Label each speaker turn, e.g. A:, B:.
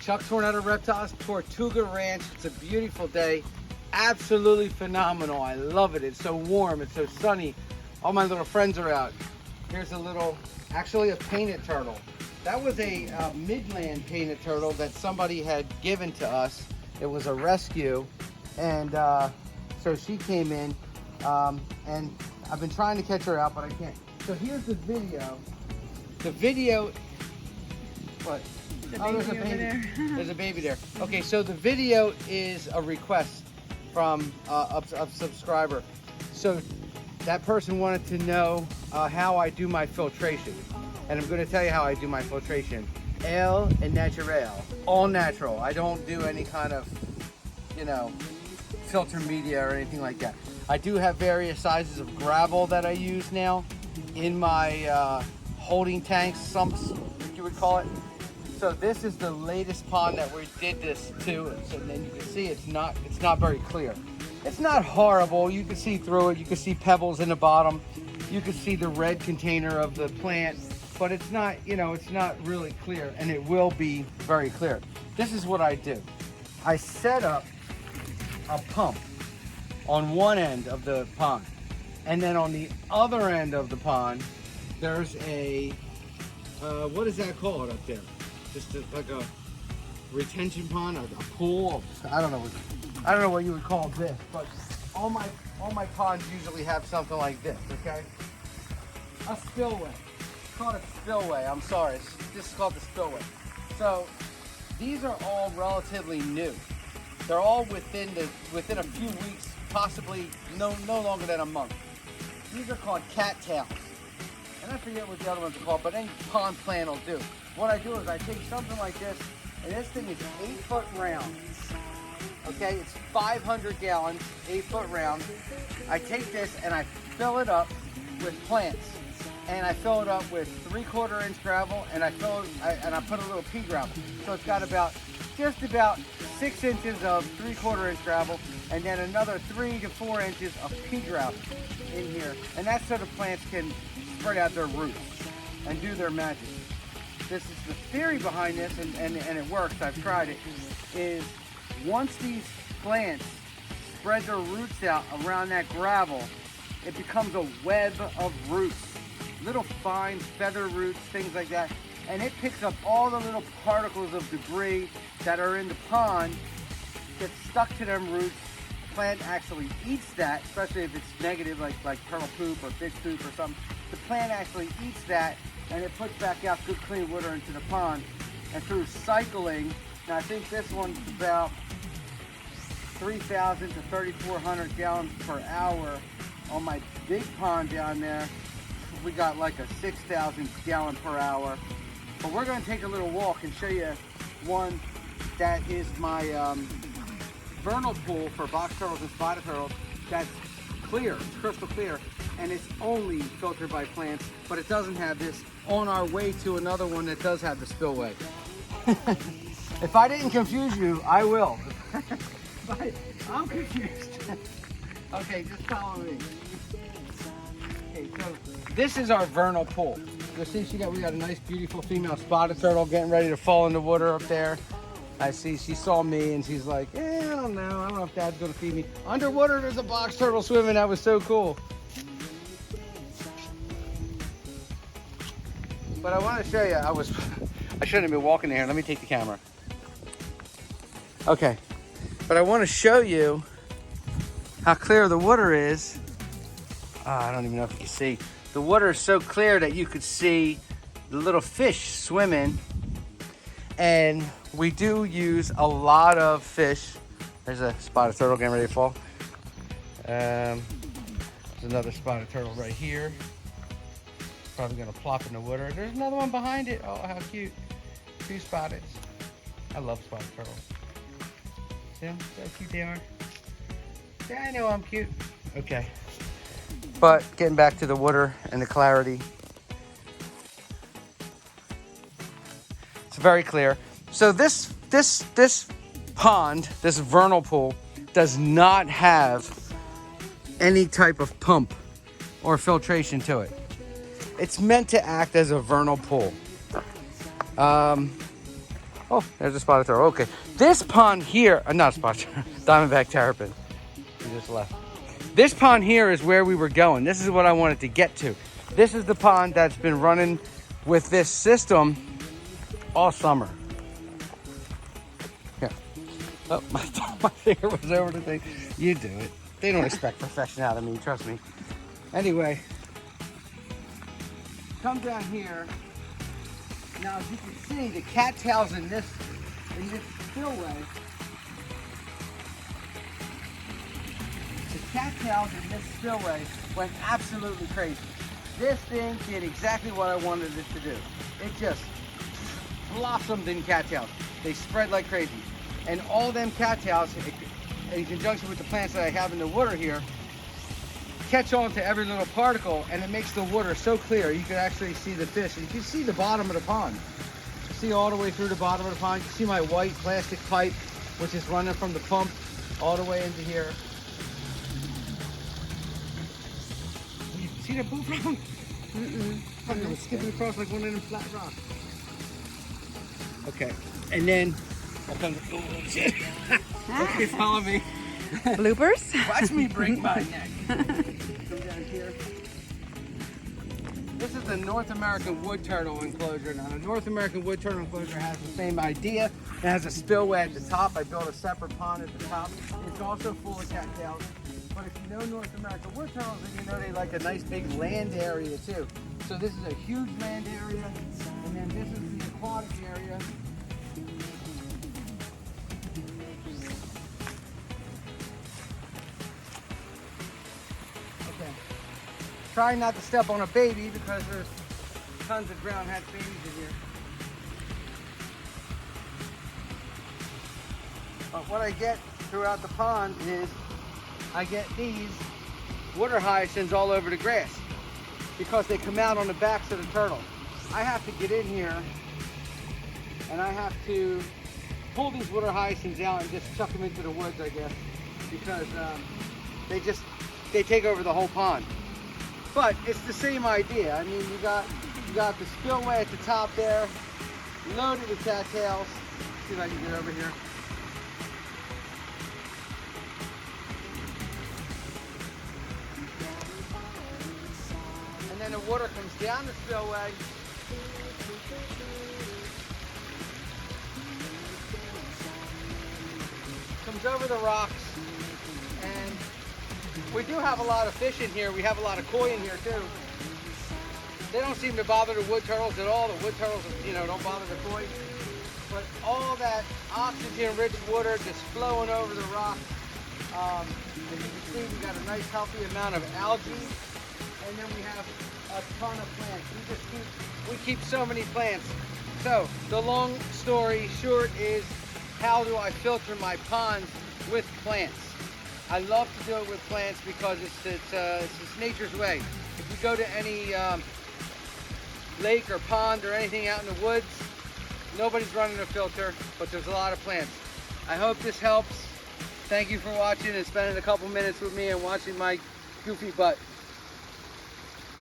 A: Chuck Tornado Reptiles, Tortuga Ranch. It's a beautiful day. Absolutely phenomenal. I love it. It's so warm. It's so sunny. All my little friends are out. Here's a little, actually a painted turtle. That was a Midland painted turtle that somebody had given to us. It was a rescue. And so she came in and I've been trying to catch her out, but I can't. So here's the video. The video, what?
B: There's a baby there.
A: There's a baby there. Okay, so the video is a request from a subscriber. So that person wanted to know how I do my filtration. And I'm going to tell you how I do my filtration. El and natural, all natural. I don't do any kind of, you know, filter media or anything like that. I do have various sizes of gravel that I use now in my holding tanks, sumps, you would call it. So this is the latest pond that we did this to. So then you can see it's not very clear. It's not horrible. You can see through it. You can see pebbles in the bottom. You can see the red container of the plant, but it's not, you know, it's not really clear, and it will be very clear. This is what I do. I set up a pump on one end of the pond, and then on the other end of the pond, there's a, what is that called up there? Just like a retention pond, a pool. I don't know what you would call this, but all my ponds usually have something like this. Okay, a spillway. It's called a spillway. I'm sorry. This is called the spillway. So these are all relatively new. They're all within a few weeks, possibly no longer than a month. These are called cattails. And I forget what the other ones are called, but any pond plant will do. What I do is I take something like this, and this thing is 8 foot round. Okay, it's 500 gallons, 8 foot round. I take this and I fill it up with plants. And I fill it up with 3/4 inch gravel, and I put a little pea gravel. So it's got just about 6 inches of 3/4 inch gravel, and then another 3 to 4 inches of pea gravel in here. And that's so the plants can spread out their roots and do their magic. This is the theory behind this, and it works. I've tried it. Is once these plants spread their roots out around that gravel, it becomes a web of roots, little fine feather roots, things like that, and it picks up all the little particles of debris that are in the pond, get stuck to them roots. The plant actually eats that, especially if it's negative, like turtle poop or fish poop or something. The plant actually eats that, and it puts back out good clean water into the pond. And through cycling, now I think this one's about 3,000 to 3,400 gallons per hour. On my big pond down there, we got like a 6,000 gallon per hour. But we're gonna take a little walk and show you one that is my vernal pool for box turtles and spotted turtles. That's clear, it's crystal clear, and it's only filtered by plants, but it doesn't have this. On our way to another one that does have the spillway. If I didn't confuse you, I will. But I'm confused. Okay, just follow me. Okay, so this is our vernal pool. You'll see we got a nice, beautiful female spotted turtle getting ready to fall in the water up there. I see she saw me and she's like, I don't know if Dad's gonna feed me. Underwater, there's a box turtle swimming. That was so cool. But I want to show you, I shouldn't have been walking there. Let me take the camera. Okay, but I want to show you how clear the water is. I don't even know if you can see. The water is so clear that you could see the little fish swimming. And we do use a lot of fish. There's a spotted turtle getting ready to fall. There's another spotted turtle right here. Probably gonna plop in the water. There's another one behind it. Oh, how cute. 2 spotted. I love spotted turtles. See them? See how cute they are? Yeah, I know I'm cute. Okay. But getting back to the water and the clarity. It's very clear. So this pond, this vernal pool, does not have any type of pump or filtration to it. It's meant to act as a vernal pool. Oh, there's a spotted turtle. Okay. This pond here, not a spotted turtle, diamondback terrapin. He just left. This pond here is where we were going. This is what I wanted to get to. This is the pond that's been running with this system all summer. Yeah. Oh, my finger was over the thing. You do it. They don't expect perfection out of me, trust me. Anyway, come down here. Now, as you can see, the cattails in this spillway. The cattails in this spillway went absolutely crazy. This thing did exactly what I wanted it to do. It just blossomed in cattails. They spread like crazy. And all them cattails, in conjunction with the plants that I have in the water here, catch on to every little particle, and it makes the water so clear you can actually see the fish. And you can see the bottom of the pond. You see all the way through the bottom of the pond. You can see my white plastic pipe, which is running from the pump all the way into here. You see that bullfrog? I'm skipping across like one of them flat rocks. Okay, and then I come to, oh shit. Okay, follow me.
B: Bloopers?
A: Watch me break my neck. Come down here. This is the North American wood turtle enclosure. Now, the North American wood turtle enclosure has the same idea. It has a spillway at the top. I built a separate pond at the top. It's also full of cattails. But if you know North American wood turtles, then you know they like a nice big land area too. So this is a huge land area, and then this is the aquatic area. Try not to step on a baby because there's tons of brown hat babies in here. But what I get throughout the pond is I get these water hyacinths all over the grass because they come out on the backs of the turtle. I have to get in here and I have to pull these water hyacinths out and just chuck them into the woods, I guess, because they take over the whole pond. But it's the same idea. I mean, you got the spillway at the top there, loaded with cattails. Let's see if I can get over here. And then the water comes down the spillway. Comes over the rocks, and we do have a lot of fish in here. We have a lot of koi in here too. They don't seem to bother the wood turtles at all. The wood turtles, don't bother the koi. But all that oxygen-rich water just flowing over the rock. As you can see, we got a nice healthy amount of algae, and then we have a ton of plants. We keep so many plants. So the long story short is, how do I filter my ponds with plants? I love to do it with plants because it's nature's way. If you go to any lake or pond or anything out in the woods, nobody's running a filter, but there's a lot of plants. I hope this helps. Thank you for watching and spending a couple minutes with me and watching my goofy butt.